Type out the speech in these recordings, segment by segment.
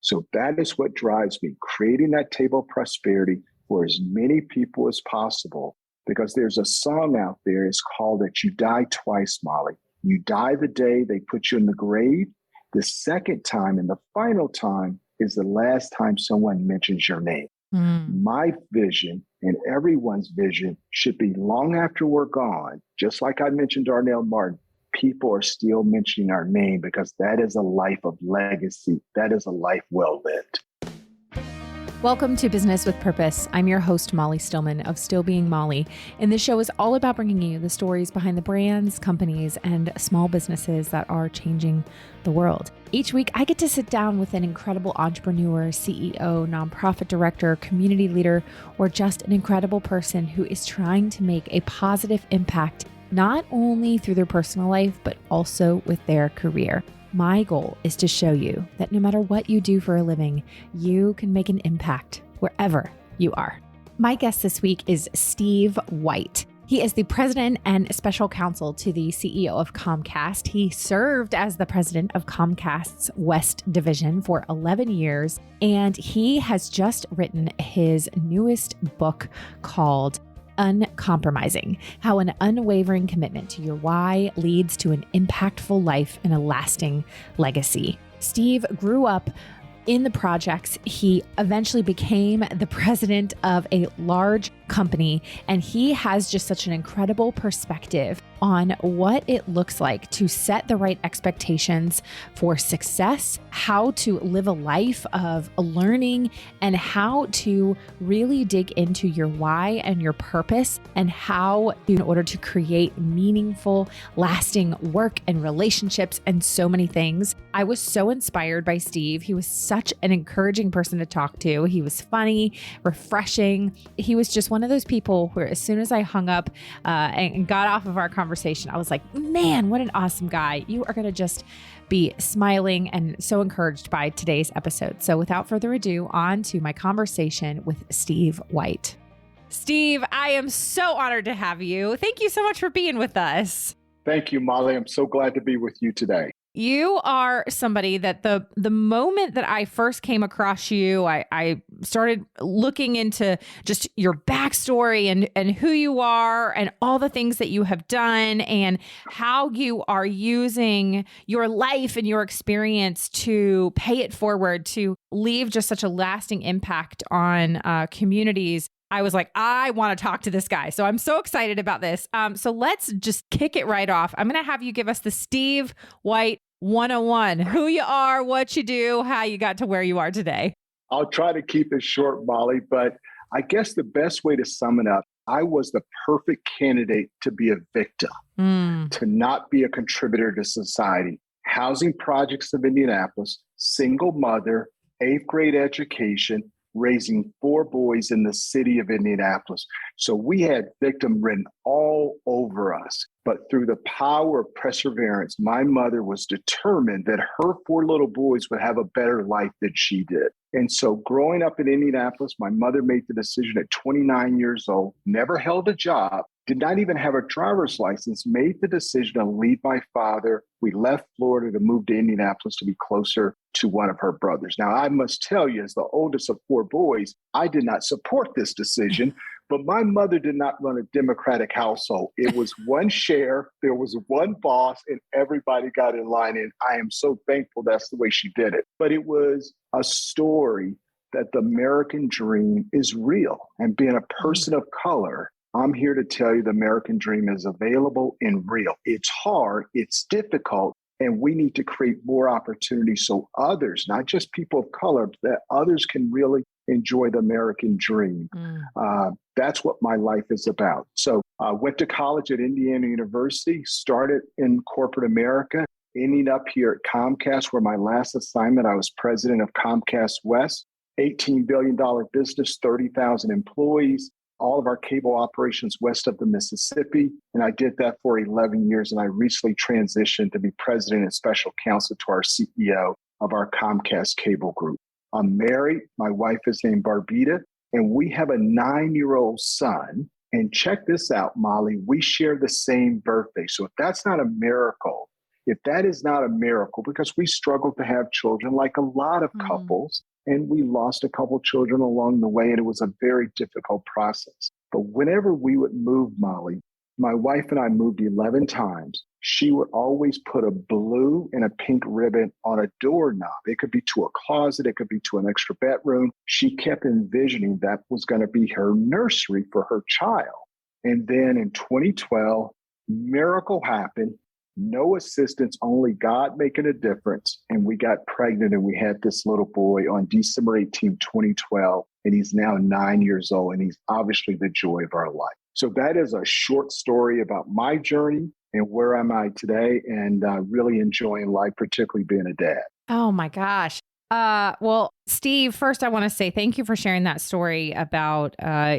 So that is what drives me, creating that table of prosperity for as many people as possible. Because there's a song out there, it's called That You Die Twice, Molly. You die the day they put you in the grave. The second time and the final time is the last time someone mentions your name. My vision and everyone's vision should be long after we're gone. Just like I mentioned Darnell Martin, people are still mentioning our name because that is a life of legacy. That is a life well lived. Welcome to Business with Purpose. I'm your host, Molly Stillman of Still Being Molly. And this show is all about bringing you the stories behind the brands, companies, and small businesses that are changing the world. Each week, I get to sit down with an incredible entrepreneur, CEO, nonprofit director, community leader, or just an incredible person who is trying to make a positive impact, not only through their personal life, but also with their career. My goal is to show you that no matter what you do for a living, you can make an impact wherever you are. My guest this week is Steve White. He is the president and special counsel to the CEO of Comcast. He served as the president of Comcast's West division for 11 years, and he has just written his newest book called Uncompromising, how an unwavering commitment to your why leads to an impactful life and a lasting legacy. Steve grew up in the projects. He eventually became the president of a large company, and he has just such an incredible perspective on what it looks like to set the right expectations for success, how to live a life of learning, and how to really dig into your why and your purpose, and how in order to create meaningful, lasting work and relationships and so many things. I was so inspired by Steve. He was such an encouraging person to talk to. He was funny, refreshing. He was just one of those people where as soon as I hung up and got off of our conversation, I was like, man, what an awesome guy. You are going to just be smiling and so encouraged by today's episode. So without further ado, on to my conversation with Steve White. Steve, I am so honored to have you. Thank you so much for being with us. Thank you, Molly. I'm so glad to be with you today. You are somebody that the moment that I first came across you, I started looking into just your backstory and who you are and all the things that you have done and how you are using your life and your experience to pay it forward, to leave just such a lasting impact on communities. I was like, I want to talk to this guy. So I'm so excited about this. So let's just kick it right off. I'm going to have you give us the Steve White 101, who you are, what you do, how you got to where you are today. I'll try to keep it short, Molly, but I guess the best way to sum it up, I was the perfect candidate to be a victim, to not be a contributor to society. Housing projects of Indianapolis, single mother, 8th grade education, raising 4 boys in the city of Indianapolis. So we had victim written all over us. But through the power of perseverance, my mother was determined that her 4 little boys would have a better life than she did. And so growing up in Indianapolis, my mother made the decision at 29 years old, never held a job, did not even have a driver's license, made the decision to leave my father. We left Florida to move to Indianapolis to be closer to one of her brothers. Now, I must tell you, as the oldest of 4 boys, I did not support this decision, but my mother did not run a democratic household. It was one share, there was one boss, and everybody got in line. And I am so thankful that's the way she did it. But it was a story that the American dream is real. And being a person of color, I'm here to tell you the American dream is available and real. It's hard, it's difficult, and we need to create more opportunities so others, not just people of color, that others can really enjoy the American dream. That's what my life is about. So I went to college at Indiana University, started in corporate America, ending up here at Comcast, where my last assignment, I was president of Comcast West, $18 billion business, 30,000 employees, all of our cable operations west of the Mississippi. And I did that for 11 years. And I recently transitioned to be president and special counsel to our CEO of our Comcast cable group. I'm married. My wife is named Barbita, and we have a 9-year-old son. And check this out, Molly, we share the same birthday. So if that's not a miracle, If that is not a miracle, because we struggle to have children like a lot of couples, and we lost a couple children along the way, and it was a very difficult process. But whenever we would move, Molly, my wife and I moved 11 times. She would always put a blue and a pink ribbon on a doorknob. It could be to a closet. It could be to an extra bedroom. She kept envisioning that was going to be her nursery for her child. And then in 2012, miracle happened. No assistance, only God making a difference. And we got pregnant and we had this little boy on December 18, 2012. And he's now 9 years old. And he's obviously the joy of our life. So that is a short story about my journey and where am I today, and really enjoying life, particularly being a dad. Oh my gosh. Well, Steve, first I want to say thank you for sharing that story about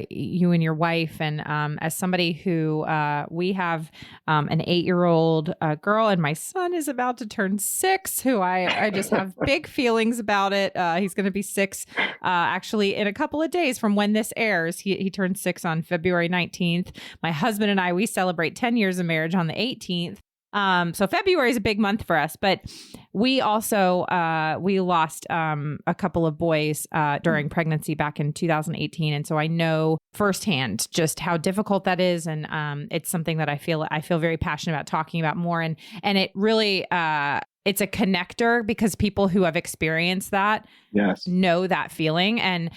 you and your wife. And as somebody who we have an 8-year-old girl, and my son is about to turn 6, who I just have big feelings about it. He's going to be 6 actually in a couple of days from when this airs. He turned 6 on February 19th. My husband and I, we celebrate 10 years of marriage on the 18th. So February is a big month for us, but we also, we lost, a couple of boys, during pregnancy back in 2018. And so I know firsthand just how difficult that is. And, it's something that I feel very passionate about talking about more. And it really, it's a connector because people who have experienced that know that feeling. And,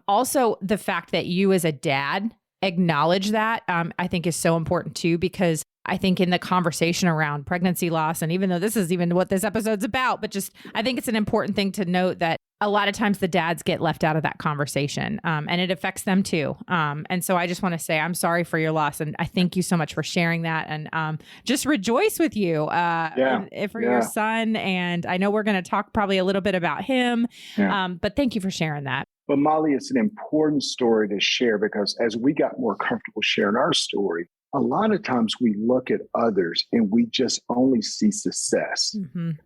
also the fact that you as a dad acknowledge that, I think is so important too, because I think in the conversation around pregnancy loss, and even though this is even what this episode's about, but just, I think it's an important thing to note that a lot of times the dads get left out of that conversation, and it affects them too. And so I just want to say, I'm sorry for your loss. And I thank you so much for sharing that, and just rejoice with you for your son. And I know we're going to talk probably a little bit about him, but thank you for sharing that. But Molly, it's an important story to share because as we got more comfortable sharing our story, a lot of times we look at others and we just only see success.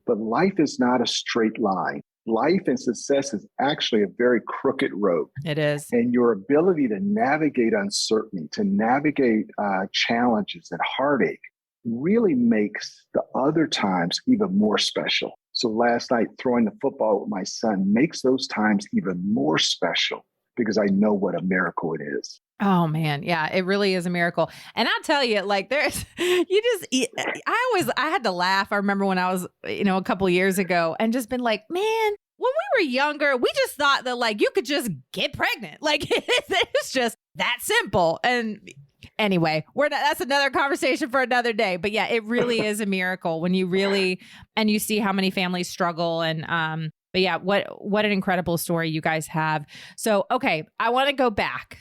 But life is not a straight line. Life and success is actually a very crooked road. It is. And your ability to navigate uncertainty, to navigate challenges and heartache really makes the other times even more special. So last night, throwing the football with my son makes those times even more special because I know what a miracle it is. Oh man. Yeah, it really is a miracle. And I'll tell you, like I had to laugh. I remember when I was, a couple of years ago and just been like, man, when we were younger, we just thought that like you could just get pregnant. Like it's just that simple. And anyway, that's another conversation for another day. But yeah, it really is a miracle when you really, and you see how many families struggle. And, but yeah, what an incredible story you guys have. So, okay, I want to go back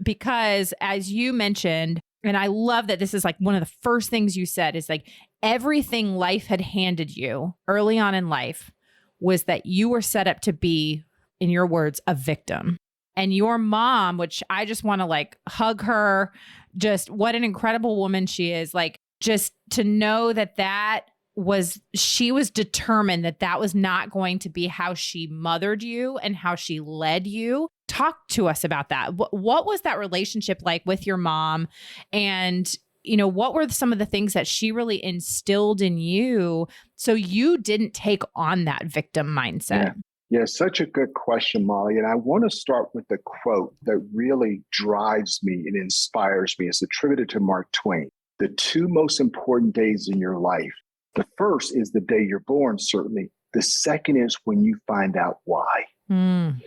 because as you mentioned, and I love that this is like one of the first things you said is like everything life had handed you early on in life was that you were set up to be, in your words, a victim. And your mom, which I just want to like hug her, just what an incredible woman she is. Like just to know that she was determined that was not going to be how she mothered you and how she led you. Talk to us about that. What was that relationship like with your mom? And, what were some of the things that she really instilled in you so you didn't take on that victim mindset? Yeah, such a good question, Molly. And I want to start with the quote that really drives me and inspires me. It's attributed to Mark Twain. The 2 most important days in your life. The first is the day you're born, certainly. The second is when you find out why. And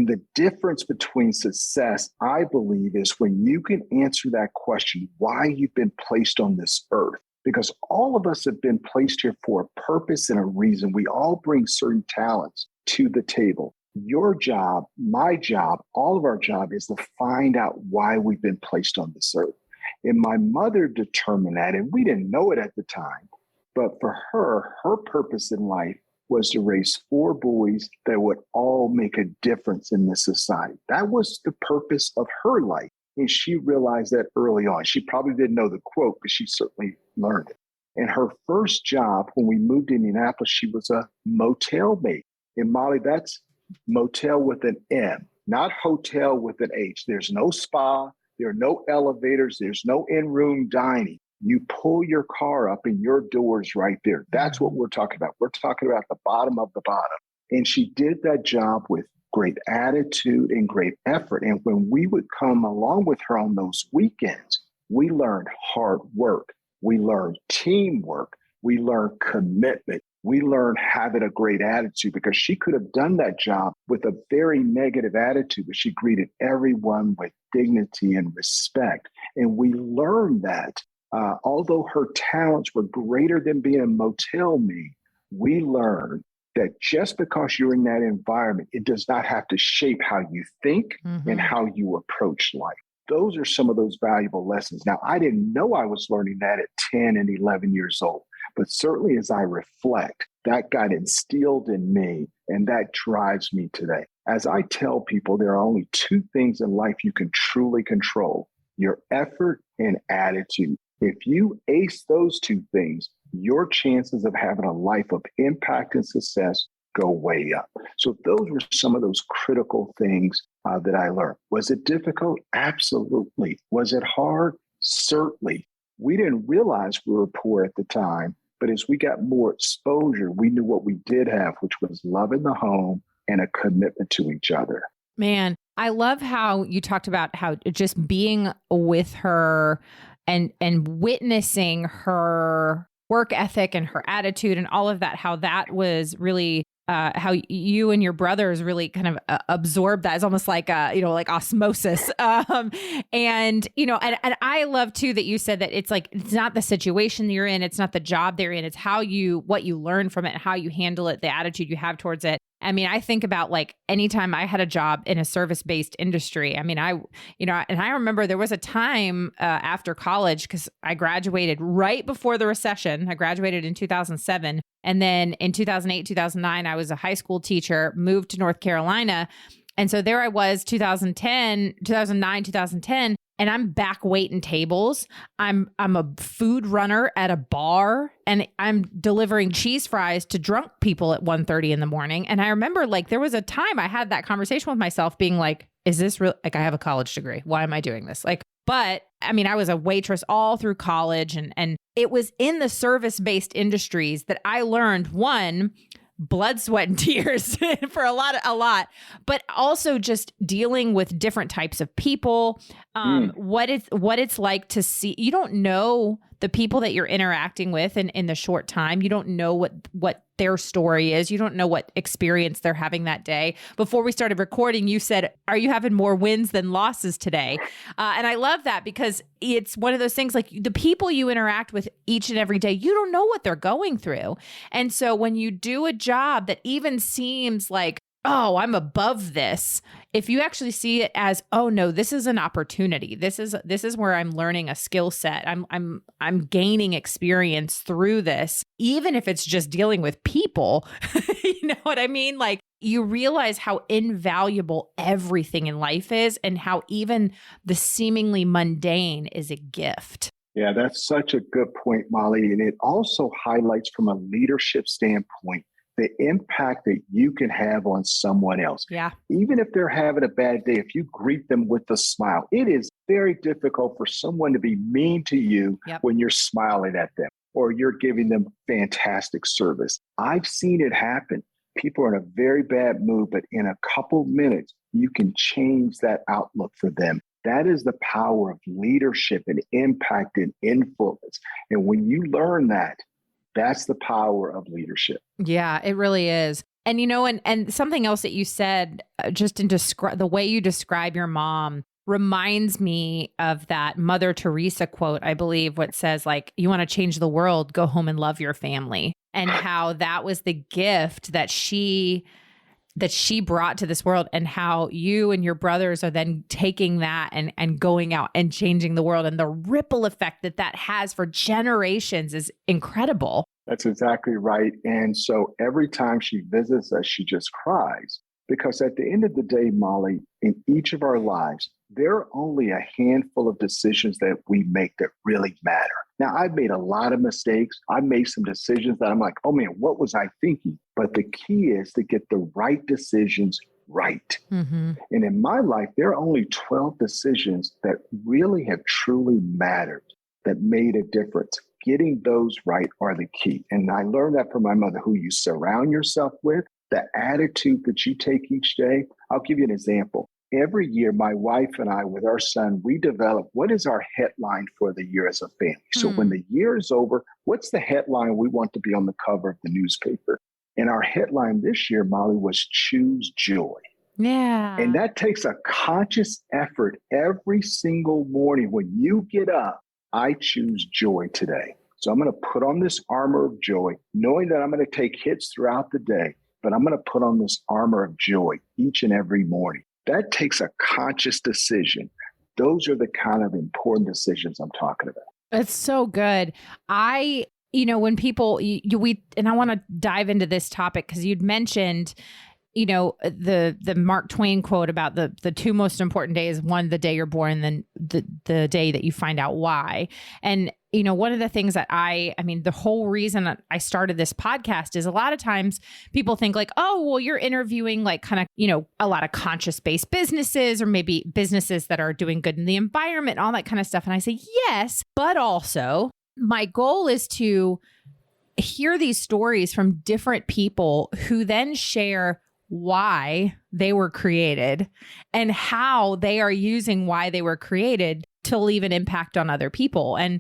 the difference between success, I believe, is when you can answer that question, why you've been placed on this earth. Because all of us have been placed here for a purpose and a reason. We all bring certain talents to the table. Your job, my job, all of our job is to find out why we've been placed on this earth. And my mother determined that, and we didn't know it at the time. But for her purpose in life was to raise 4 boys that would all make a difference in this society. That was the purpose of her life. And she realized that early on. She probably didn't know the quote, but she certainly learned it. And her first job when we moved to Indianapolis, she was a motel maid. And Molly, that's motel with an M, not hotel with an H. There's no spa, there are no elevators, there's no in-room dining. You pull your car up and your door's right there. That's what we're talking about. We're talking about the bottom of the bottom. And she did that job with great attitude and great effort. And when we would come along with her on those weekends, we learned hard work. We learned teamwork. We learned commitment. We learned having a great attitude, because she could have done that job with a very negative attitude, but she greeted everyone with dignity and respect. And we learned that although her talents were greater than being a motel maid, we learned that just because you're in that environment, it does not have to shape how you think and how you approach life. Those are some of those valuable lessons. Now, I didn't know I was learning that at 10 and 11 years old. But certainly as I reflect, that got instilled in me, and that drives me today. As I tell people, there are only two things in life you can truly control: your effort and attitude. If you ace those two things, your chances of having a life of impact and success go way up. So those were some of those critical things that I learned. Was it difficult? Absolutely. Was it hard? Certainly. We didn't realize we were poor at the time, but as we got more exposure, we knew what we did have, which was love in the home and a commitment to each other. Man, I love how you talked about how just being with her and witnessing her work ethic and her attitude and all of that, how that was really how you and your brothers really kind of absorbed that. It's almost like, like osmosis. And I love too that you said that it's like, it's not the situation that you're in. It's not the job they're in. It's what you learn from it, how you handle it, the attitude you have towards it. I mean, I think about like anytime I had a job in a service-based industry. I mean, and I remember there was a time after college, because I graduated right before the recession. I graduated in 2007. And then in 2008, 2009, I was a high school teacher, moved to North Carolina. And so there I was, 2009, 2010, and I'm back waiting tables. I'm a food runner at a bar, and I'm delivering cheese fries to drunk people at 1:30 in the morning. And I remember like there was a time I had that conversation with myself being like, is this real? Like, I have a college degree. Why am I doing this? But I mean, I was a waitress all through college, and it was in the service-based industries that I learned, one, blood, sweat, and tears for a lot, but also just dealing with different types of people, what it's like to see. You don't know the people that you're interacting with in the short time. You don't know what their story is. You don't know what experience they're having that day. Before we started recording, you said, are you having more wins than losses today? And I love that, because it's one of those things, like the people you interact with each and every day, you don't know what they're going through. And so when you do a job that even seems like, oh, I'm above this, if you actually see it as, oh no, this is an opportunity. This is where I'm learning a skill set. I'm gaining experience through this, even if it's just dealing with people. You know what I mean? Like, you realize how invaluable everything in life is, and how even the seemingly mundane is a gift. Yeah, that's such a good point, Molly. And it also highlights from a leadership standpoint the impact that you can have on someone else. Yeah. Even if they're having a bad day, if you greet them with a smile, it is very difficult for someone to be mean to you when you're smiling at them or you're giving them fantastic service. I've seen it happen. People are in a very bad mood, but in a couple minutes, you can change that outlook for them. That is the power of leadership and impact and influence. And when you learn that, that's the power of leadership. Yeah, it really is. And, and something else that you said, just in the way you describe your mom reminds me of that Mother Teresa quote, I believe, what says like, you want to change the world, go home and love your family. And how that was the gift that she brought to this world, and how you and your brothers are then taking that and going out and changing the world. And the ripple effect that has for generations is incredible. That's exactly right. And so every time she visits us, she just cries, because at the end of the day, Molly, in each of our lives, there are only a handful of decisions that we make that really matter. Now, I've made a lot of mistakes. I've made some decisions that I'm like, oh man, what was I thinking? But the key is to get the right decisions right. Mm-hmm. And in my life, there are only 12 decisions that really have truly mattered, that made a difference. Getting those right are the key. And I learned that from my mother, who you surround yourself with, the attitude that you take each day. I'll give you an example. Every year, my wife and I, with our son, we develop what is our headline for the year as a family. So when the year is over, what's the headline we want to be on the cover of the newspaper? And our headline this year, Molly, was Choose Joy. Yeah. And that takes a conscious effort every single morning. When you get up, I choose joy today. So I'm going to put on this armor of joy, knowing that I'm going to take hits throughout the day, but I'm going to put on this armor of joy each and every morning. That takes a conscious decision. Those are the kind of important decisions I'm talking about. It's so good. When people, and I want to dive into this topic because you'd mentioned, the Mark Twain quote about the two most important days, one, the day you're born, and then the day that you find out why. And, one of the things that the whole reason that I started this podcast is a lot of times people think like, oh, well, you're interviewing like kind of, a lot of conscious-based businesses or maybe businesses that are doing good in the environment, all that kind of stuff. And I say, yes, but also my goal is to hear these stories from different people who then share why they were created and how they are using why they were created to leave an impact on other people. And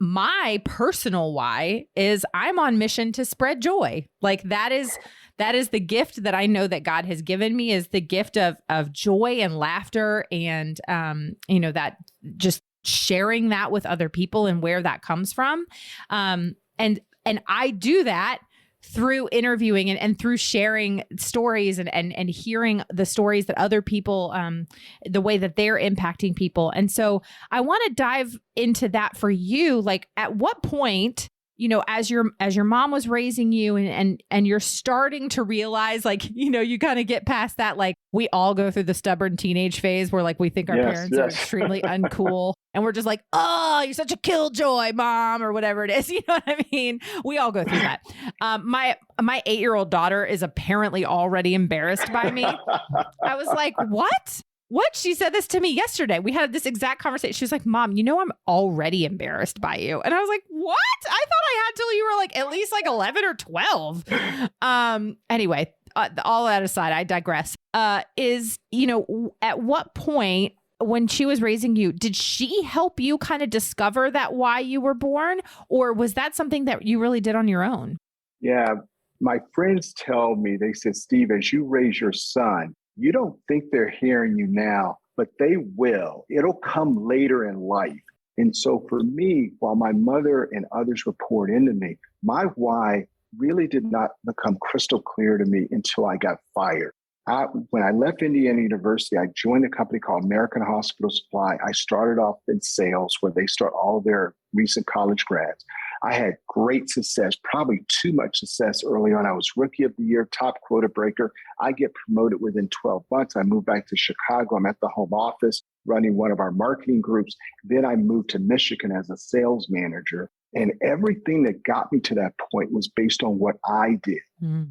my personal why is I'm on mission to spread joy. Like that is the gift that I know that God has given me, is the gift of joy and laughter and that just sharing that with other people and where that comes from. And I do that through interviewing and through sharing stories and hearing the stories that other people, the way that they're impacting people. And so I want to dive into that for you. Like at what point, as your mom was raising you and you're starting to realize like, you kind of get past that, like we all go through the stubborn teenage phase where like we think our parents are extremely uncool and we're just like, oh, you're such a killjoy, mom, or whatever it is. You know what I mean? We all go through that. My 8-year-old daughter is apparently already embarrassed by me. I was like, what? What? She said this to me yesterday. We had this exact conversation. She was like, Mom, I'm already embarrassed by you. And I was like, what? I thought I had till you were like at least like 11 or 12. Anyway, all that aside, I digress. At what point when she was raising you, did she help you kind of discover that why you were born? Or was that something that you really did on your own? Yeah. My friends tell me, they said, Steve, as you raise your son, you don't think they're hearing you now, but they will. It'll come later in life. And so for me, while my mother and others were poured into me, my why really did not become crystal clear to me until I got fired. When I left Indiana University, I joined a company called American Hospital Supply. I started off in sales where they start all their recent college grads. I had great success, probably too much success early on. I was Rookie of the Year, top quota breaker. I get promoted within 12 months. I moved back to Chicago. I'm at the home office running one of our marketing groups. Then I moved to Michigan as a sales manager. And everything that got me to that point was based on what I did.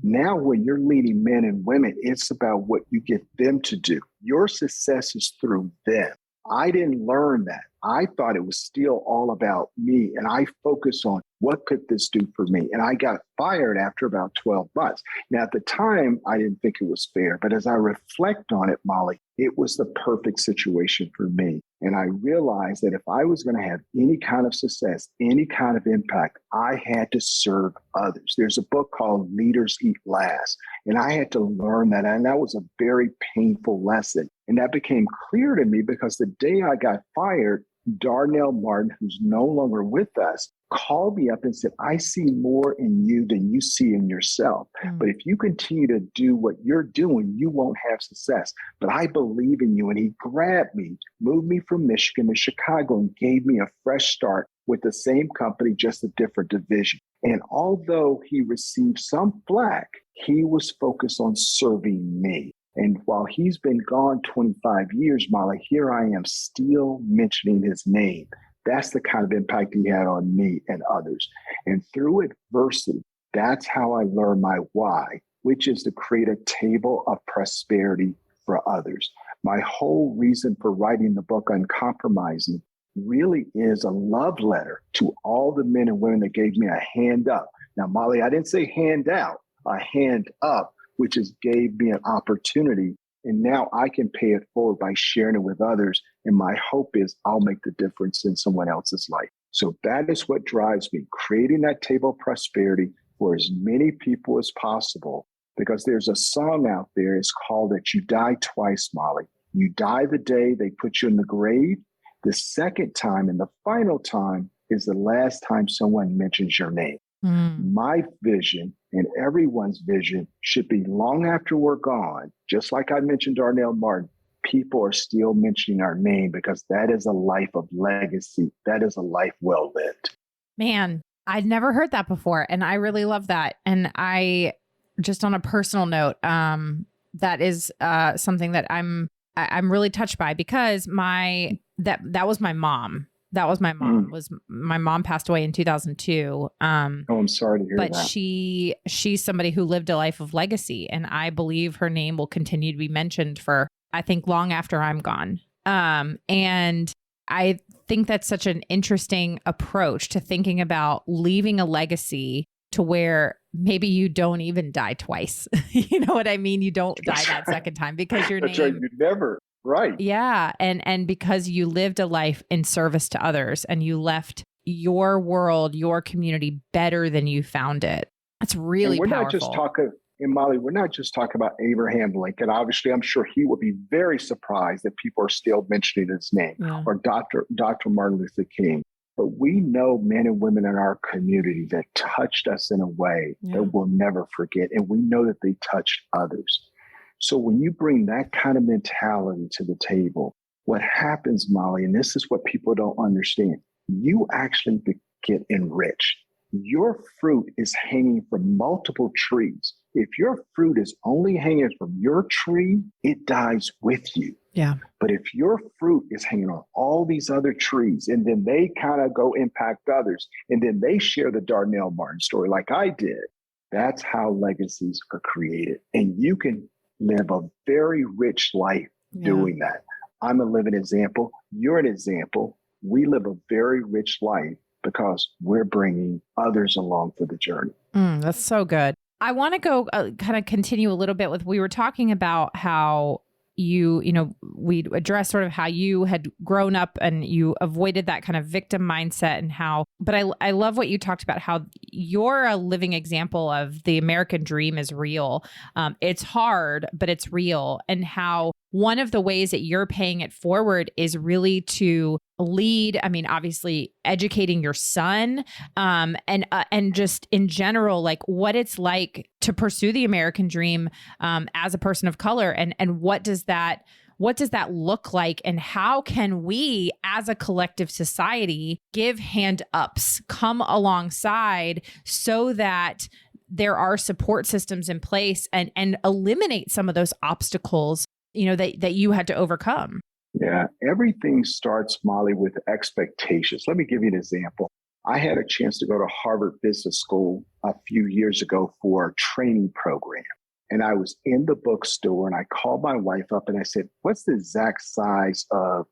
Now, when you're leading men and women, it's about what you get them to do. Your success is through them. I didn't learn that. I thought it was still all about me. And I focused on what could this do for me? And I got fired after about 12 months. Now, at the time, I didn't think it was fair. But as I reflect on it, Molly, it was the perfect situation for me. And I realized that if I was going to have any kind of success, any kind of impact, I had to serve others. There's a book called Leaders Eat Last. And I had to learn that. And that was a very painful lesson. And that became clear to me because the day I got fired, Darnell Martin, who's no longer with us, called me up and said, I see more in you than you see in yourself. But if you continue to do what you're doing, you won't have success. But I believe in you. And he grabbed me, moved me from Michigan to Chicago, and gave me a fresh start with the same company, just a different division. And although he received some flack, he was focused on serving me. And while he's been gone 25 years, Molly, here I am still mentioning his name. That's the kind of impact he had on me and others. And through adversity, that's how I learned my why, which is to create a table of prosperity for others. My whole reason for writing the book Uncompromising really is a love letter to all the men and women that gave me a hand up. Now, Molly, I didn't say hand out, a hand up, which is gave me an opportunity. And now I can pay it forward by sharing it with others. And my hope is I'll make the difference in someone else's life. So that is what drives me, creating that table of prosperity for as many people as possible. Because there's a song out there, it's called That You Die Twice, Molly. You die the day they put you in the grave. The second time and the final time is the last time someone mentions your name. My vision and everyone's vision should be long after we're gone. Just like I mentioned Darnell Martin, people are still mentioning our name because that is a life of legacy. That is a life well lived. Man, I'd never heard that before. And I really love that. And I, just on a personal note, that is something that I'm really touched by, because that was my mom. That was my mom. My mom passed away in 2002. I'm sorry to hear that. But she's somebody who lived a life of legacy, and I believe her name will continue to be mentioned for, I think, long after I'm gone. And I think that's such an interesting approach to thinking about leaving a legacy to where maybe you don't even die twice. You know what I mean? You don't die that second time because your That's name. right. You never. Right. Yeah. And because you lived a life in service to others and you left your world, your community better than you found it. That's really powerful. Not just talking, and Molly, we're not just talking about Abraham Lincoln. Obviously, I'm sure he would be very surprised that people are still mentioning his name, or Dr. Martin Luther King. But we know men and women in our community that touched us in a way that we'll never forget. And we know that they touched others. So when you bring that kind of mentality to the table, what happens, Molly, and this is what people don't understand, you actually get enriched. Your fruit is hanging from multiple trees. If your fruit is only hanging from your tree, it dies with you. Yeah. But if your fruit is hanging on all these other trees, and then they kind of go impact others, and then they share the Darnell Martin story like I did, that's how legacies are created. And you can live a very rich life doing that. I'm a living example. You're an example. We live a very rich life because we're bringing others along for the journey. That's so good. I want to go kind of continue a little bit with, we were talking about how we addressed sort of how you had grown up and you avoided that kind of victim mindset and how, but I love what you talked about, how you're a living example of the American dream is real. It's hard, but it's real. And how one of the ways that you're paying it forward is really to lead. I mean, obviously educating your son, and just in general, like what it's like to pursue the American dream, as a person of color, and what does that look like, and how can we as a collective society give hand ups, come alongside so that there are support systems in place and eliminate some of those obstacles, that you had to overcome? Yeah, everything starts, Molly, with expectations. Let me give you an example. I had a chance to go to Harvard Business School a few years ago for a training program. And I was in the bookstore and I called my wife up and I said, what's the exact size of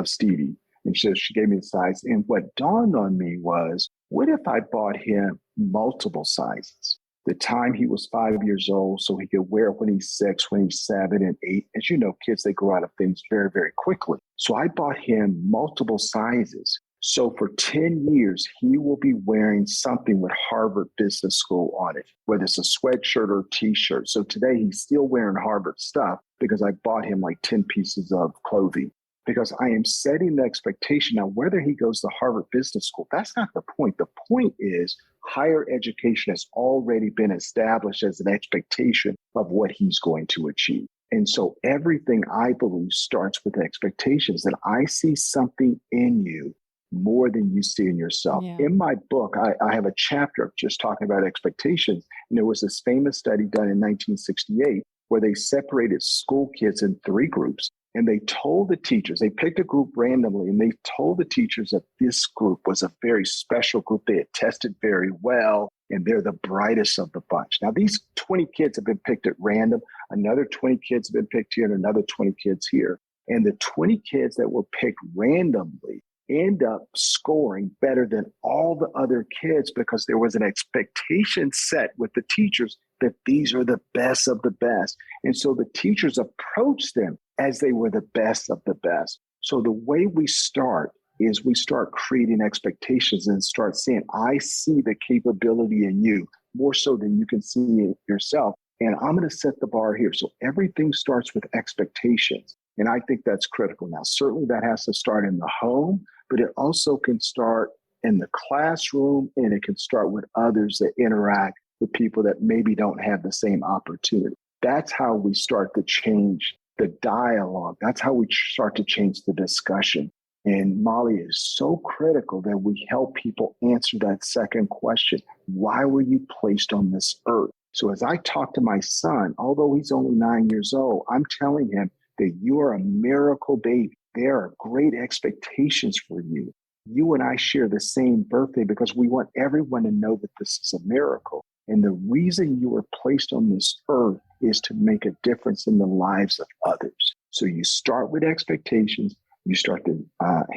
Stevie? And she gave me the size. And what dawned on me was, what if I bought him multiple sizes? The time he was 5 years old, so he could wear it when he's 6, when he's 7 and 8. As you know, kids, they grow out of things very, very quickly. So I bought him multiple sizes. So for 10 years, he will be wearing something with Harvard Business School on it, whether it's a sweatshirt or a t-shirt. So today he's still wearing Harvard stuff because I bought him like 10 pieces of clothing. Because I am setting the expectation. Now, whether he goes to Harvard Business School, that's not the point. The point is higher education has already been established as an expectation of what he's going to achieve. And so everything, I believe, starts with expectations, that I see something in you more than you see in yourself. Yeah. In my book, I have a chapter just talking about expectations. And there was this famous study done in 1968 where they separated school kids in 3 groups. And they told the teachers, they picked a group randomly, and they told the teachers that this group was a very special group. They had tested very well, and they're the brightest of the bunch. Now, these 20 kids have been picked at random. Another 20 kids have been picked here, and another 20 kids here. And the 20 kids that were picked randomly end up scoring better than all the other kids because there was an expectation set with the teachers that these are the best of the best. And so the teachers approached them as they were the best of the best. So the way we start is we start creating expectations and start saying, I see the capability in you more so than you can see it yourself. And I'm going to set the bar here. So everything starts with expectations. And I think that's critical. Now, certainly that has to start in the home, but it also can start in the classroom, and it can start with others that interact with people that maybe don't have the same opportunity. That's how we start to change the dialogue. That's how we start to change the discussion. And Molly, is so critical that we help people answer that second question. Why were you placed on this earth? So as I talk to my son, although he's only 9 years old, I'm telling him that you are a miracle baby. There are great expectations for you. You and I share the same birthday because we want everyone to know that this is a miracle. And the reason you were placed on this earth is to make a difference in the lives of others. So you start with expectations. You start to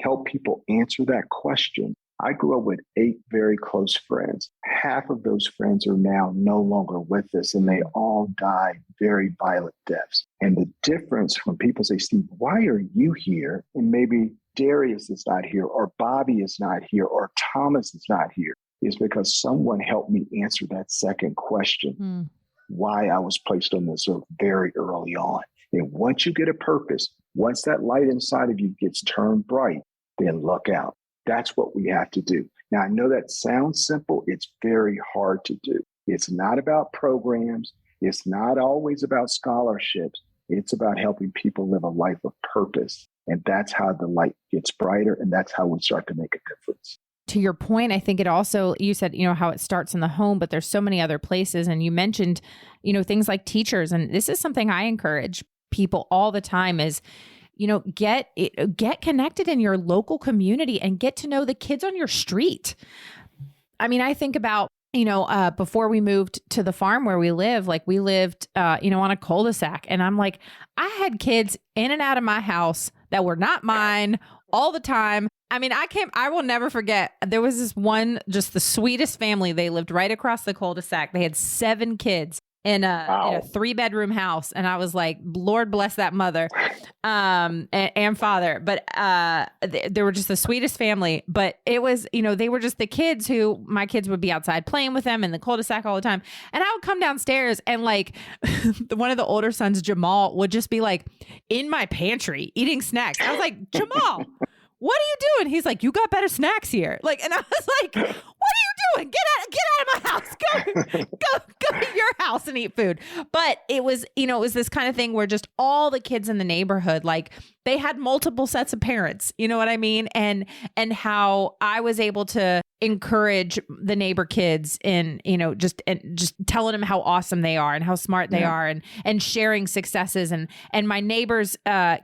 help people answer that question. I grew up with 8 very close friends. Half of those friends are now no longer with us, and they all died very violent deaths. And the difference when people say, Steve, why are you here? And maybe Darius is not here, or Bobby is not here, or Thomas is not here, is because someone helped me answer that second question, why I was placed on this earth very early on. And once you get a purpose, once that light inside of you gets turned bright, then look out. That's what we have to do. Now, I know that sounds simple. It's very hard to do. It's not about programs. It's not always about scholarships. It's about helping people live a life of purpose. And that's how the light gets brighter. And that's how we start to make a difference. To your point, I think it also, you said, how it starts in the home, but there's so many other places. And you mentioned, things like teachers. And this is something I encourage people all the time is, get connected in your local community and get to know the kids on your street. I mean, I think about, before we moved to the farm where we live, we lived, on a cul-de-sac. And I'm like, I had kids in and out of my house that were not mine all the time. I mean, I will never forget. There was this one, just the sweetest family. They lived right across the cul-de-sac. They had 7 kids in a 3-bedroom house. And I was like, Lord bless that mother and father. But they were just the sweetest family. But it was, they were just the kids who my kids would be outside playing with them in the cul-de-sac all the time. And I would come downstairs and one of the older sons, Jamal, would just be in my pantry eating snacks. I was like, Jamal, what are you doing? He's like, you got better snacks here. And I was like, what are you doing? Get out of my house. Go to your house and eat food. But it was, it was this kind of thing where just all the kids in the neighborhood, they had multiple sets of parents, you know what I mean? And how I was able to encourage the neighbor kids in, just telling them how awesome they are and how smart they are and sharing successes. And my neighbor's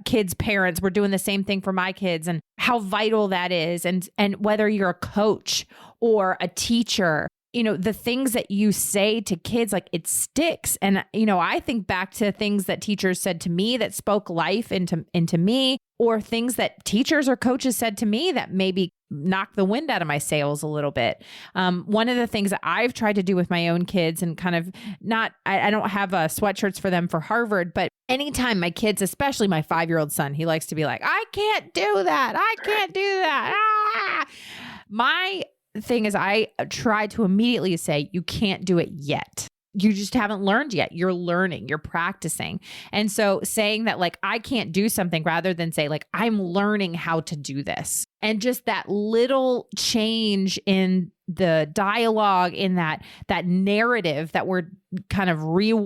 kids' parents were doing the same thing for my kids and how vital that is. And whether you're a coach or a teacher, the things that you say to kids, it sticks. And, I think back to things that teachers said to me that spoke life into me, or things that teachers or coaches said to me that maybe knocked the wind out of my sails a little bit. One of the things that I've tried to do with my own kids and kind of I don't have sweatshirts for them for Harvard, but anytime my kids, especially my 5-year-old son, he likes to be like, I can't do that. I can't do that. Ah! My thing is I try to immediately say, you can't do it yet. You just haven't learned yet. You're learning, you're practicing. And so saying that I can't do something rather than say I'm learning how to do this. And just that little change in the dialogue, in that narrative that we're kind of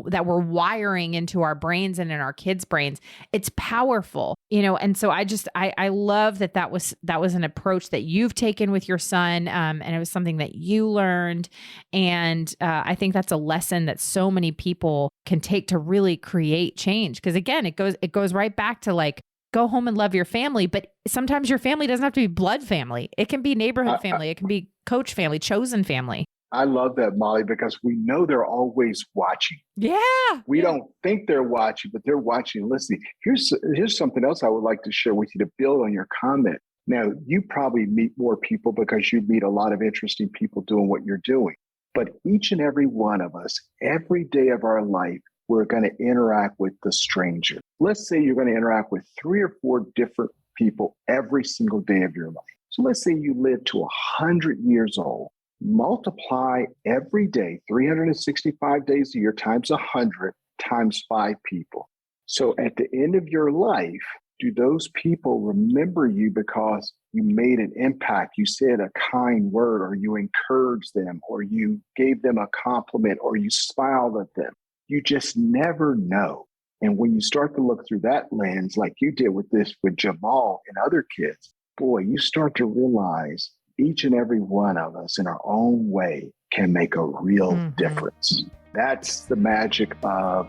that we're wiring into our brains and in our kids' brains, it's powerful, And so I love that was an approach that you've taken with your son, and it was something that you learned, and I think that's a lesson that so many people can take to really create change. Because again, it goes right back to go home and love your family. But sometimes your family doesn't have to be blood family. It can be neighborhood family. It can be coach family, chosen family. I love that, Molly, because we know they're always watching. Yeah. We don't think they're watching, but they're watching and listening. Here's something else I would like to share with you to build on your comment. Now, you probably meet more people because you meet a lot of interesting people doing what you're doing. But each and every one of us, every day of our life, we're going to interact with the stranger. Let's say you're going to interact with 3 or 4 different people every single day of your life. So let's say you live to 100 years old. Multiply every day, 365 days a year times 100 times 5 people. So at the end of your life, do those people remember you because you made an impact? You said a kind word, or you encouraged them, or you gave them a compliment, or you smiled at them. You just never know. And when you start to look through that lens, like you did with Jamal and other kids, boy, you start to realize each and every one of us in our own way can make a real difference. That's the magic of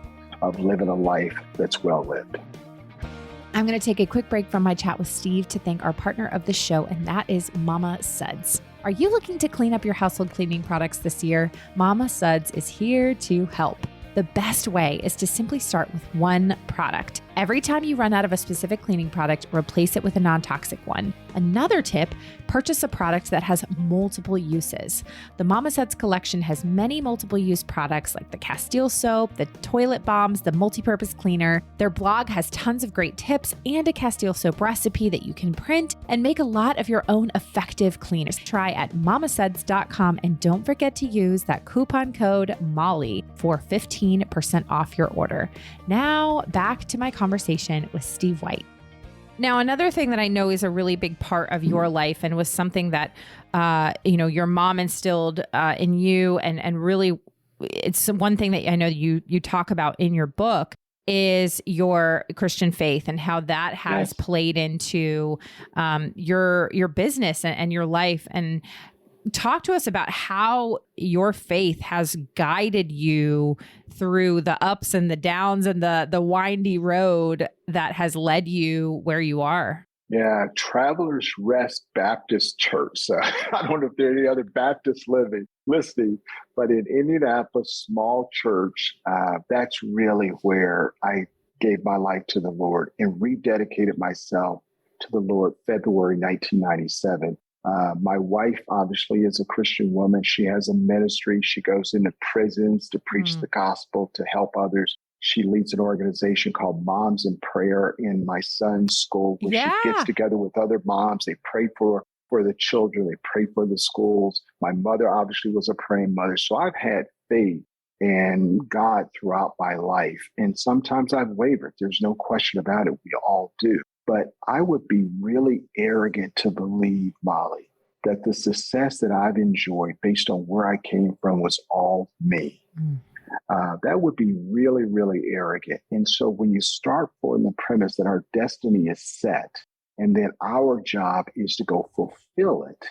living a life that's well lived. I'm going to take a quick break from my chat with Steve to thank our partner of the show, and that is Mama Suds. Are you looking to clean up your household cleaning products this year? Mama Suds is here to help. The best way is to simply start with one product. Every time you run out of a specific cleaning product, replace it with a non-toxic one. Another tip, purchase a product that has multiple uses. The Mama Suds collection has many multiple use products like the Castile soap, the toilet bombs, the multi-purpose cleaner. Their blog has tons of great tips and a Castile soap recipe that you can print and make a lot of your own effective cleaners. Try at mamasuds.com and don't forget to use that coupon code MOLLY for 15% off your order. Now back to my conversation with Steve White. Now, another thing that I know is a really big part of your life and was something that, your mom instilled in you and really it's one thing that I know you talk about in your book is your Christian faith and how that has played into your business and your life. And talk to us about how your faith has guided you through the ups and the downs and the windy road that has led you where you are. Yeah, Travelers Rest Baptist Church. So I don't know if there are any other Baptists listening, but in Indianapolis, small church, that's really where I gave my life to the Lord and rededicated myself to the Lord February 1997. My wife obviously is a Christian woman. She has a ministry. She goes into prisons to preach the gospel, to help others. She leads an organization called Moms in Prayer in my son's school, where she gets together with other moms. They pray for the children. They pray for the schools. My mother obviously was a praying mother. So I've had faith in God throughout my life. And sometimes I've wavered. There's no question about it. We all do. But I would be really arrogant to believe, Molly, that the success that I've enjoyed based on where I came from was all me. That would be really, really arrogant. And so when you start from the premise that our destiny is set and then our job is to go fulfill it,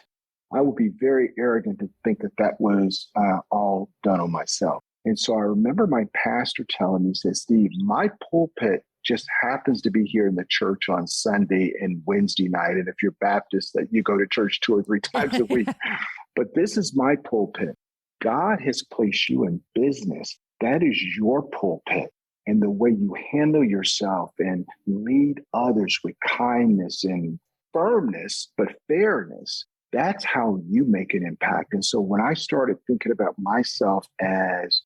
I would be very arrogant to think that that was all done on myself. And so I remember my pastor telling me, he said, Steve, my pulpit just happens to be here in the church on Sunday and Wednesday night. And if you're Baptist, that you go to church 2 or 3 times a week. But this is my pulpit. God has placed you in business. That is your pulpit. And the way you handle yourself and lead others with kindness and firmness, but fairness, that's how you make an impact. And so when I started thinking about myself as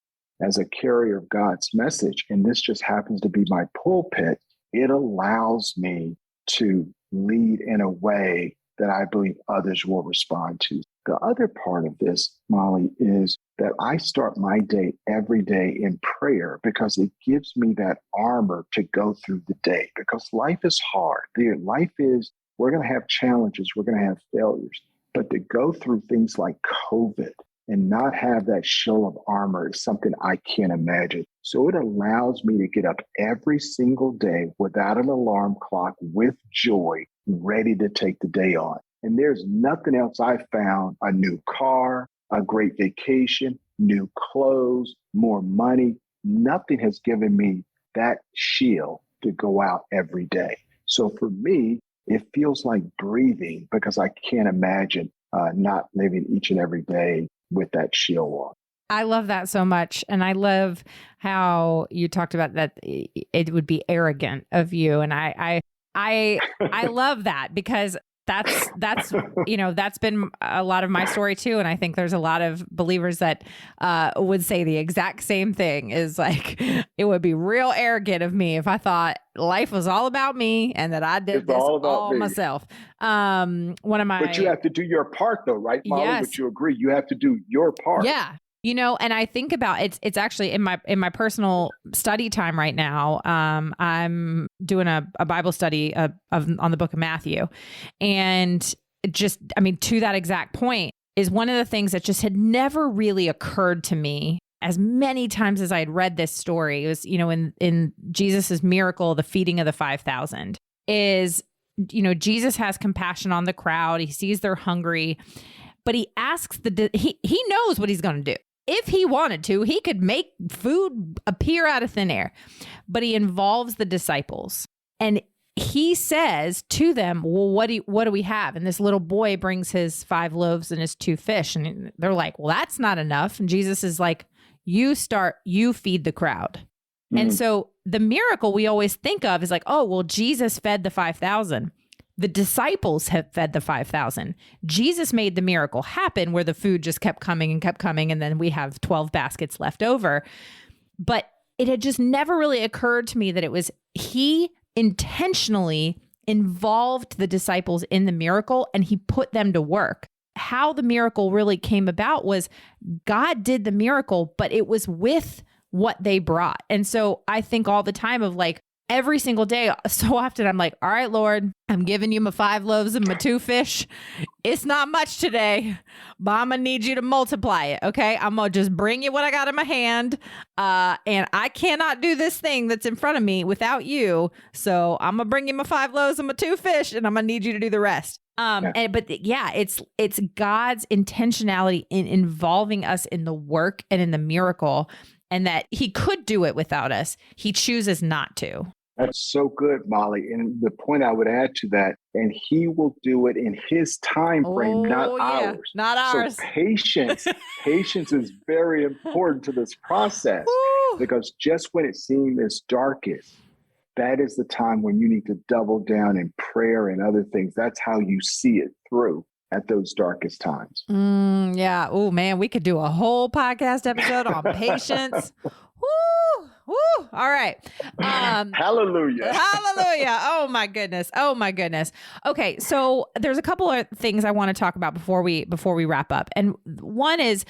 a carrier of God's message, and this just happens to be my pulpit, it allows me to lead in a way that I believe others will respond to. The other part of this, Molly, is that I start my day every day in prayer because it gives me that armor to go through the day, because life is hard. We're going to have challenges. We're going to have failures. But to go through things like COVID and not have that show of armor is something I can't imagine. So it allows me to get up every single day without an alarm clock, with joy, ready to take the day on. And there's nothing else I found, a new car, a great vacation, new clothes, more money. Nothing has given me that shield to go out every day. So for me, it feels like breathing, because I can't imagine not living each and every day with that shield on. I love that so much. And I love how you talked about that it would be arrogant of you. And I love that, because that's, that's been a lot of my story too. And I think there's a lot of believers that would say the exact same thing, is like, it would be real arrogant of me if I thought life was all about me and that I did this all myself. But you have to do your part though, right, Molly? Yes. Would you agree? You have to do your part. Yeah. And I think about it's actually in my personal study time right now. I'm doing a Bible study on the book of Matthew, and to that exact point is one of the things that just had never really occurred to me as many times as I had read this story. It was, in Jesus's miracle, the feeding of the 5,000, is, Jesus has compassion on the crowd. He sees they're hungry, but he asks he knows what he's going to do. If he wanted to, he could make food appear out of thin air, but he involves the disciples, and he says to them, well, what do we have? And this little boy brings his 5 loaves and his 2 fish. And they're like, well, that's not enough. And Jesus is like, you feed the crowd. Mm-hmm. And so the miracle we always think of is like, oh, well, Jesus fed the 5,000. The disciples have fed the 5,000. Jesus made the miracle happen where the food just kept coming. And then we have 12 baskets left over. But it had just never really occurred to me that it was he intentionally involved the disciples in the miracle and he put them to work. How the miracle really came about was God did the miracle, but it was with what they brought. And so I think all the time of like, every single day, so often I'm like, all right, Lord, I'm giving you my 5 loaves and my 2 fish. It's not much today, but I'm going to need you to multiply it, okay? I'm going to just bring you what I got in my hand, and I cannot do this thing that's in front of me without you, so I'm going to bring you my 5 loaves and my 2 fish, and I'm going to need you to do the rest. It's God's intentionality in involving us in the work and in the miracle, and that he could do it without us. He chooses not to. That's so good, Molly. And the point I would add to that, and he will do it in his time frame, not ours. Not ours. So patience is very important to this process. Woo! Because just when it seems its darkest, that is the time when you need to double down in prayer and other things. That's how you see it through at those darkest times. Yeah. Oh, man, we could do a whole podcast episode on patience. Woo! Woo! All right. Hallelujah. Hallelujah. Oh my goodness. Okay. So there's a couple of things I want to talk about before we wrap up. And one is,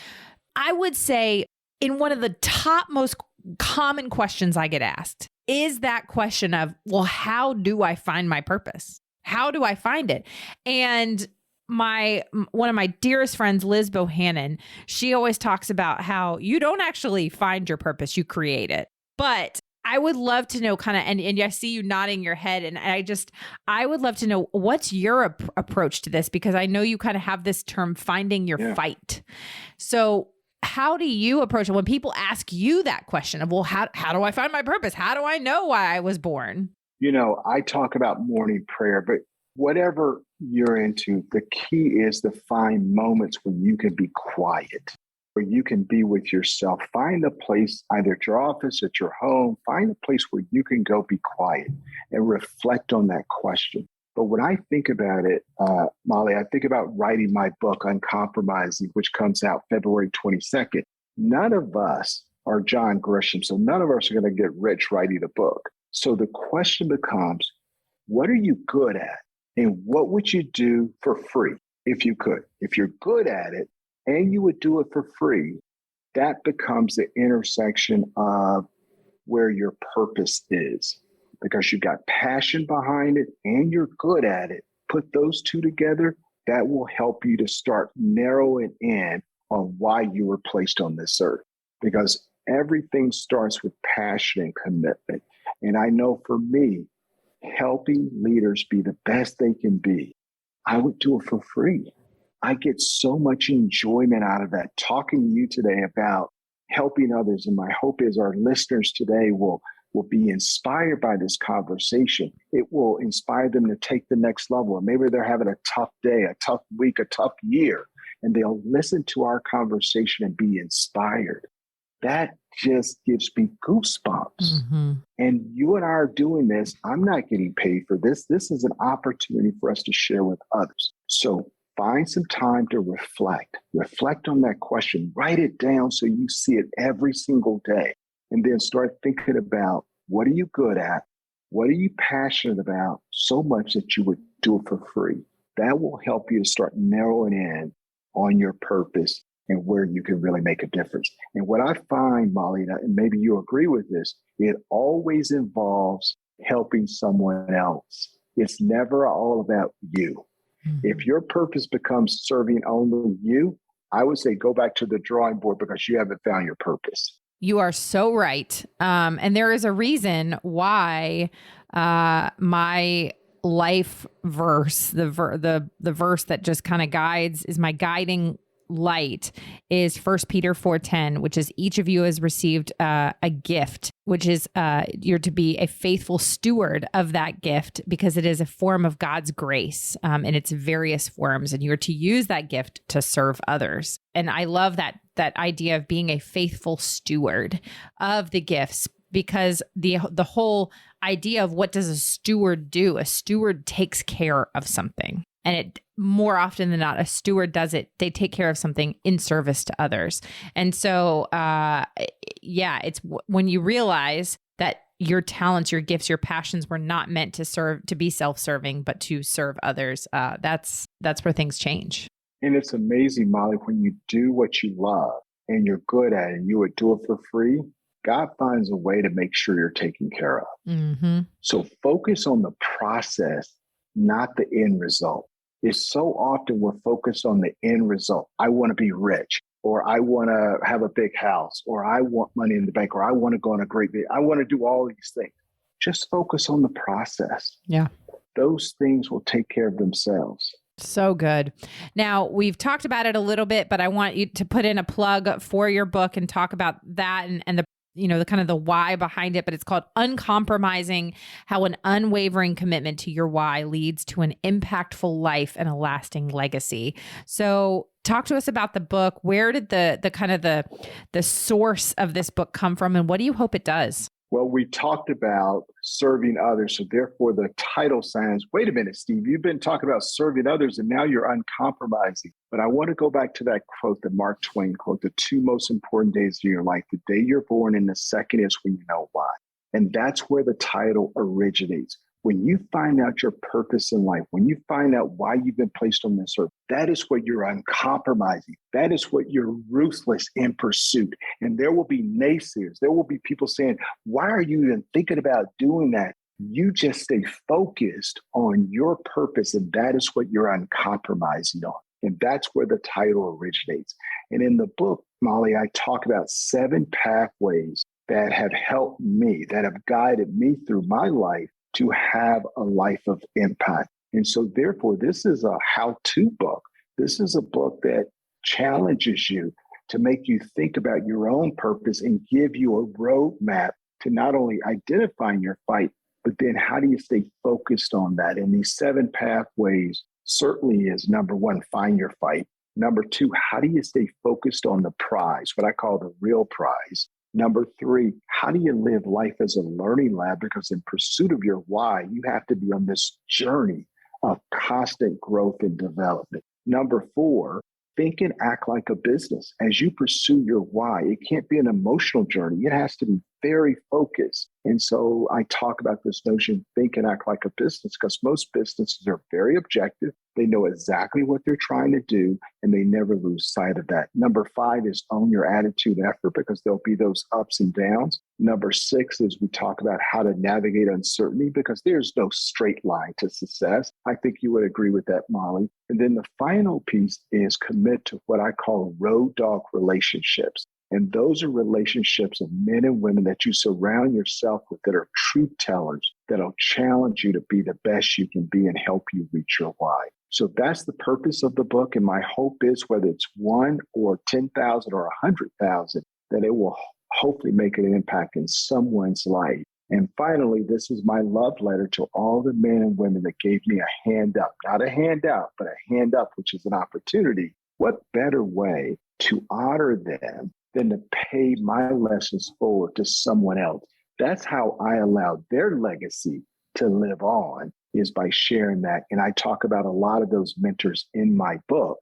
I would say in one of the top most common questions I get asked is that question of, well, how do I find my purpose? How do I find it? And one of my dearest friends, Liz Bohannon, she always talks about how you don't actually find your purpose, you create it. But I would love to know and I see you nodding your head. And I would love to know, what's your approach to this? Because I know you kind of have this term, finding your fight. So how do you approach it when people ask you that question of, well, how do I find my purpose? How do I know why I was born? I talk about morning prayer, but whatever you're into, the key is to find moments when you can be quiet, where you can be with yourself. Find a place, either at your office, at your home, find a place where you can go be quiet and reflect on that question. But when I think about it, Molly, I think about writing my book, Uncompromising, which comes out February 22nd. None of us are John Grisham, so none of us are going to get rich writing a book. So the question becomes, what are you good at? And what would you do for free if you could? If you're good at it and you would do it for free, that becomes the intersection of where your purpose is, because you've got passion behind it and you're good at it. Put those two together, that will help you to start narrowing in on why you were placed on this earth, because everything starts with passion and commitment. And I know for me, helping leaders be the best they can be, I would do it for free. I get so much enjoyment out of that. Talking to you today about helping others, and my hope is our listeners today will be inspired by this conversation. It will inspire them to take the next level. And maybe they're having a tough day, a tough week, a tough year, and they'll listen to our conversation and be inspired. that just gives me goosebumps. Mm-hmm. And you and I are doing this. I'm not getting paid for this. This is an opportunity for us to share with others. So find some time to reflect. Reflect on that question. Write it down so you see it every single day. And then start thinking about, what are you good at? What are you passionate about so much that you would do it for free? That will help you to start narrowing in on your purpose and where you can really make a difference. And what I find, Molly, and maybe you agree with this, it always involves helping someone else. It's never all about you. Mm-hmm. If your purpose becomes serving only you, I would say go back to the drawing board because you haven't found your purpose. You are so right. And there is a reason why my life verse, the verse that just kind of guides, is my guiding light, is 1 Peter 4:10, which is, each of you has received a gift, which is you're to be a faithful steward of that gift because it is a form of God's grace in its various forms, and you're to use that gift to serve others. And I love that idea of being a faithful steward of the gifts, because the whole idea of what does a steward do? A steward takes care of something. And it, more often than not, a steward does it. They take care of something in service to others. And so, it's when you realize that your talents, your gifts, your passions were not meant to be self-serving, but to serve others. That's where things change. And it's amazing, Molly, when you do what you love and you're good at it and you would do it for free, God finds a way to make sure you're taken care of. Mm-hmm. So focus on the process, not the end result. It's so often we're focused on the end result. I want to be rich, or I want to have a big house, or I want money in the bank, or I want to go on a great vacation. I want to do all these things. Just focus on the process. Yeah. Those things will take care of themselves. So good. Now, we've talked about it a little bit, but I want you to put in a plug for your book and talk about that and the the kind of the why behind it, but it's called Uncompromising: How an Unwavering Commitment to Your Why Leads to an Impactful Life and a Lasting Legacy. So talk to us about the book. Where did the kind of the source of this book come from, and what do you hope it does? Well, we talked about serving others. So therefore the title sounds, wait a minute, Steve, you've been talking about serving others and now you're uncompromising. But I want to go back to that quote that Mark Twain quote, the two most important days of your life, the day you're born and the second is when you know why. And that's where the title originates. When you find out your purpose in life, when you find out why you've been placed on this earth, that is what you're uncompromising. That is what you're ruthless in pursuit. And there will be naysayers. There will be people saying, why are you even thinking about doing that? You just stay focused on your purpose, and that is what you're uncompromising on. And that's where the title originates. And in the book, Molly, I talk about 7 pathways that have helped me, that have guided me through my life to have a life of impact. And so therefore, this is a how-to book. This is a book that challenges you to make you think about your own purpose and give you a roadmap to not only identifying your fight, but then how do you stay focused on that? And these 7 pathways certainly is, number 1, find your fight. Number 2, how do you stay focused on the prize, what I call the real prize? Number 3, how do you live life as a learning lab? Because in pursuit of your why, you have to be on this journey of constant growth and development. Number 4, think and act like a business. As you pursue your why, it can't be an emotional journey. It has to be very focused. And so I talk about this notion, think and act like a business, because most businesses are very objective. They know exactly what they're trying to do, and they never lose sight of that. Number 5 is own your attitude and effort, because there'll be those ups and downs. Number 6 is we talk about how to navigate uncertainty, because there's no straight line to success. I think you would agree with that, Molly. And then the final piece is commit to what I call road dog relationships. And those are relationships of men and women that you surround yourself with that are truth tellers, that'll challenge you to be the best you can be and help you reach your why. So that's the purpose of the book. And my hope is, whether it's 1 or 10,000 or 100,000, that it will hopefully make an impact in someone's life. And finally, this is my love letter to all the men and women that gave me a hand up, not a handout, but a hand up, which is an opportunity. What better way to honor them than to pay my lessons forward to someone else. That's how I allow their legacy to live on, is by sharing that. And I talk about a lot of those mentors in my book,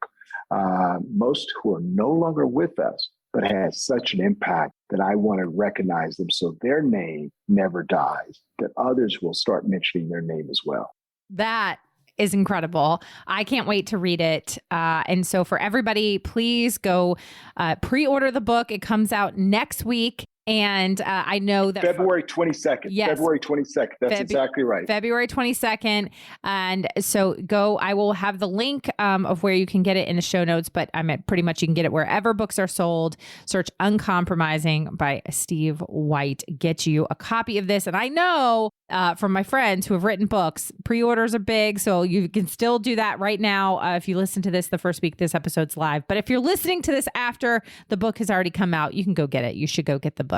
most who are no longer with us, but had such an impact that I want to recognize them so their name never dies, that others will start mentioning their name as well. That is incredible. I can't wait to read it. And so for everybody, please go pre-order the book. It comes out next week. And I know that February 22nd. Yes. February 22nd. That's exactly right. February 22nd. And so go, I will have the link of where you can get it in the show notes, but pretty much you can get it wherever books are sold. Search Uncompromising by Steve White. Get you a copy of this. And I know from my friends who have written books, pre-orders are big. So you can still do that right now. If you listen to this the first week this episode's live. But if you're listening to this after the book has already come out, you can go get it. You should go get the book.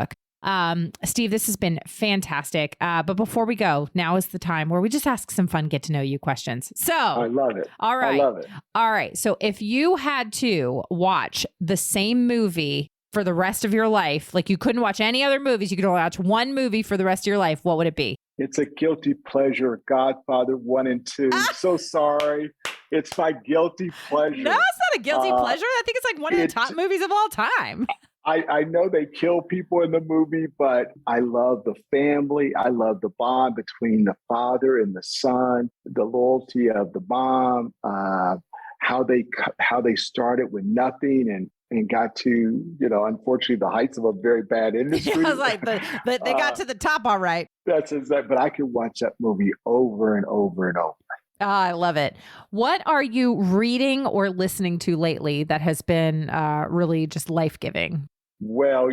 Steve, this has been fantastic. But before we go, now is the time where we just ask some fun get to know you questions. So I love it. All right. I love it. All right. So if you had to watch the same movie for the rest of your life, like you couldn't watch any other movies, you could only watch one movie for the rest of your life, what would it be? It's a guilty pleasure. Godfather 1 and 2. So sorry. It's my guilty pleasure. No, it's not a guilty pleasure. I think it's like one of the top movies of all time. I know they kill people in the movie, but I love the family. I love the bond between the father and the son, the loyalty of the mom, how they started with nothing and got to, unfortunately, the heights of a very bad industry. Yeah, I was like, but they got to the top all right. That's exactly. But I could watch that movie over and over and over. I love it. What are you reading or listening to lately that has been really just life-giving? Well,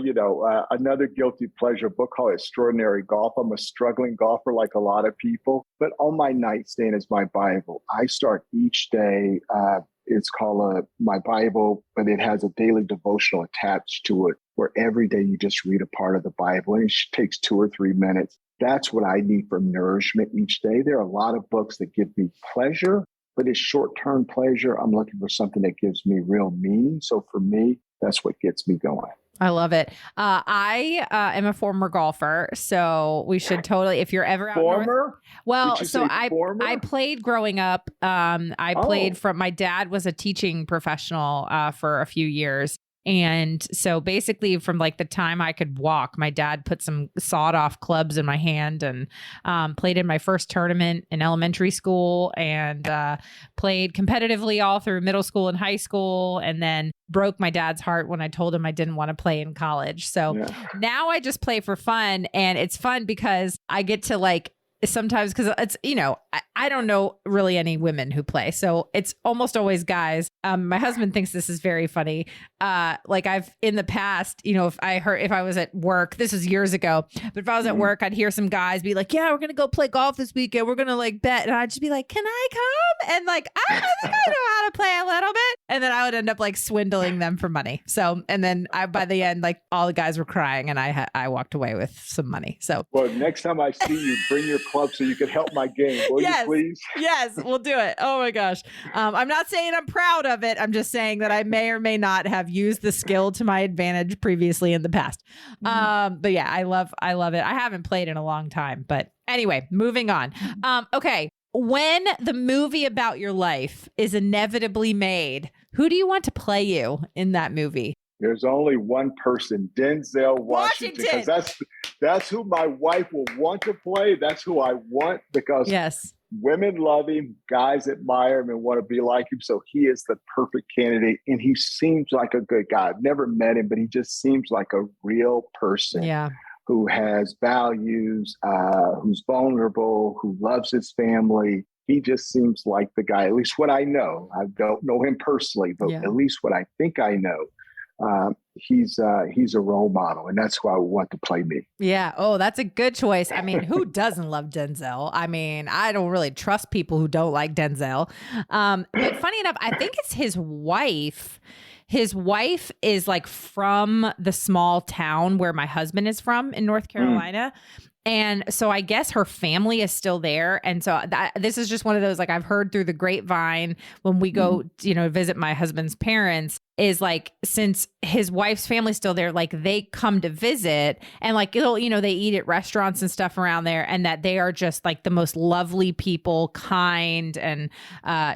another guilty pleasure book called Extraordinary Golf. I'm a struggling golfer like a lot of people, but on my nightstand is my Bible. I start each day. It's called my Bible, but it has a daily devotional attached to it where every day you just read a part of the Bible and it takes 2 or 3 minutes. That's what I need for nourishment each day. There are a lot of books that give me pleasure, but it's short-term pleasure. I'm looking for something that gives me real meaning. So for me, that's what gets me going. I love it. I am a former golfer, so we should totally, if you're ever out former. Well, so I played growing up. I played my dad was a teaching professional for a few years. And so basically from like the time I could walk, my dad put some sawed off clubs in my hand and played in my first tournament in elementary school and played competitively all through middle school and high school, and then broke my dad's heart when I told him I didn't want to play in college. So now I just play for fun, and it's fun because I get to sometimes, because it's, I don't know really any women who play. So it's almost always guys. My husband thinks this is very funny. I've in the past, if I was at work, this was years ago, but if I was at work, I'd hear some guys be like, yeah, we're going to go play golf this weekend. We're going to bet. And I'd just be like, can I come? And I think I know how to play a little bit. And then I would end up swindling them for money. So, and then by the end, all the guys were crying and I walked away with some money. So, well, next time I see you, bring your club so you can help my game. Will you please? Yes, we'll do it. Oh my gosh. I'm not saying I'm proud of it. I'm just saying that I may or may not have used the skill to my advantage previously in the past. But yeah, I love it. I haven't played in a long time, but anyway, moving on. Okay. When the movie about your life is inevitably made, who do you want to play you in that movie? There's only one person, Denzel Washington, because that's who my wife will want to play. That's who I want, because women love him, guys admire him and want to be like him. So he is the perfect candidate, and he seems like a good guy. I've never met him, but he just seems like a real person. Yeah. Who has values, who's vulnerable, who loves his family. He just seems like the guy, at least what I know. I don't know him personally, but at least what I think I know. He's a role model, and that's who I would want to play me. Yeah. Oh, that's a good choice. I mean, who doesn't love Denzel? I mean, I don't really trust people who don't like Denzel. But funny enough, I think it's his wife. His wife is from the small town where my husband is from in North Carolina. And so I guess her family is still there. And so this is just one of those, I've heard through the grapevine when we go, visit my husband's parents, is like, since his wife's family's still there, like they come to visit and like it'll, they eat at restaurants and stuff around there, and that they are just like the most lovely people, kind and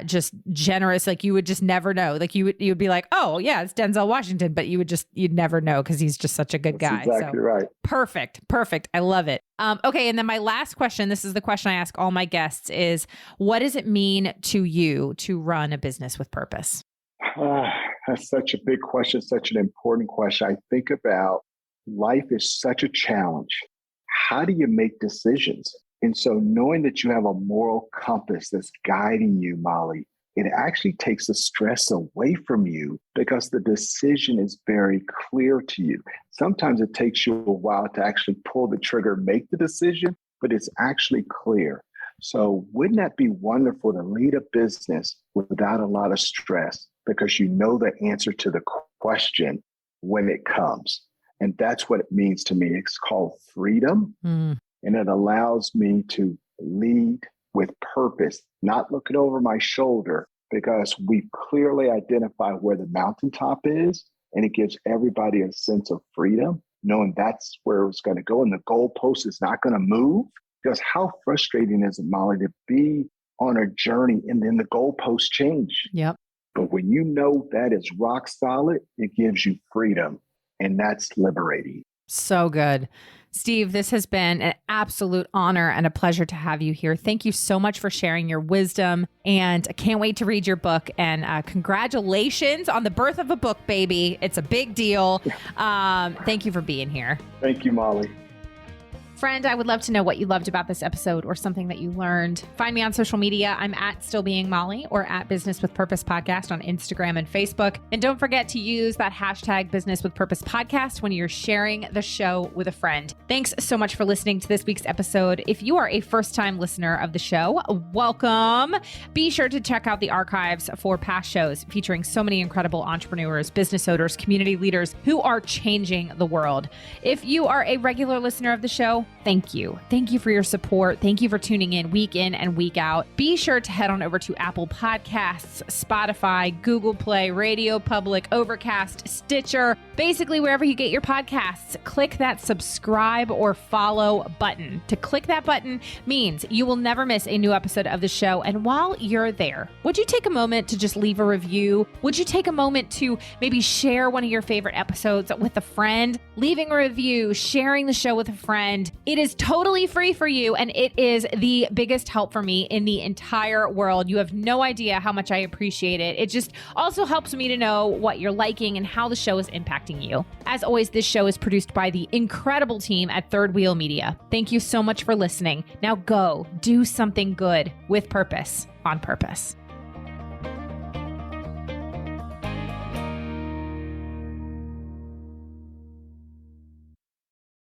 just generous. Like you would just never know. Like you'd be like, oh yeah, it's Denzel Washington, but you'd never know because he's just such a good guy. Exactly right. Perfect. I love it. Okay. And then my last question, this is the question I ask all my guests, is what does it mean to you to run a business with purpose? That's such a big question, such an important question. I think about life is such a challenge. How do you make decisions? And so knowing that you have a moral compass that's guiding you, Molly, it actually takes the stress away from you because the decision is very clear to you. Sometimes it takes you a while to actually pull the trigger, make the decision, but it's actually clear. So wouldn't that be wonderful to lead a business without a lot of stress because you know the answer to the question when it comes? And that's what it means to me. It's called freedom. And it allows me to lead with purpose, not looking over my shoulder, because we clearly identify where the mountaintop is. And it gives everybody a sense of freedom, knowing that's where it's going to go. And the goalpost is not going to move. Because how frustrating is it, Molly, to be on a journey and then the goalposts change? Yep. But when you know that is rock solid, it gives you freedom. And that's liberating. So good. Steve, this has been an absolute honor and a pleasure to have you here. Thank you so much for sharing your wisdom. And I can't wait to read your book. And congratulations on the birth of a book, baby. It's a big deal. Thank you for being here. Thank you, Molly. Friend, I would love to know what you loved about this episode or something that you learned. Find me on social media. I'm at Still Being Molly or at Business with Purpose Podcast on Instagram and Facebook. And don't forget to use that hashtag Business with Purpose Podcast when you're sharing the show with a friend. Thanks so much for listening to this week's episode. If you are a first-time listener of the show, welcome. Be sure to check out the archives for past shows featuring so many incredible entrepreneurs, business owners, community leaders who are changing the world. If you are a regular listener of the show, thank you. Thank you for your support. Thank you for tuning in and week out. Be sure to head on over to Apple Podcasts, Spotify, Google Play, Radio Public, Overcast, Stitcher, basically wherever you get your podcasts. Click that subscribe or follow button. To click that button means you will never miss a new episode of the show. And while you're there, would you take a moment to just leave a review? Would you take a moment to maybe share one of your favorite episodes with a friend? Leaving a review, sharing the show with a friend. It is totally free for you, and it is the biggest help for me in the entire world. You have no idea how much I appreciate it. It just also helps me to know what you're liking and how the show is impacting you. As always, this show is produced by the incredible team at Third Wheel Media. Thank you so much for listening. Now go do something good with purpose, on purpose.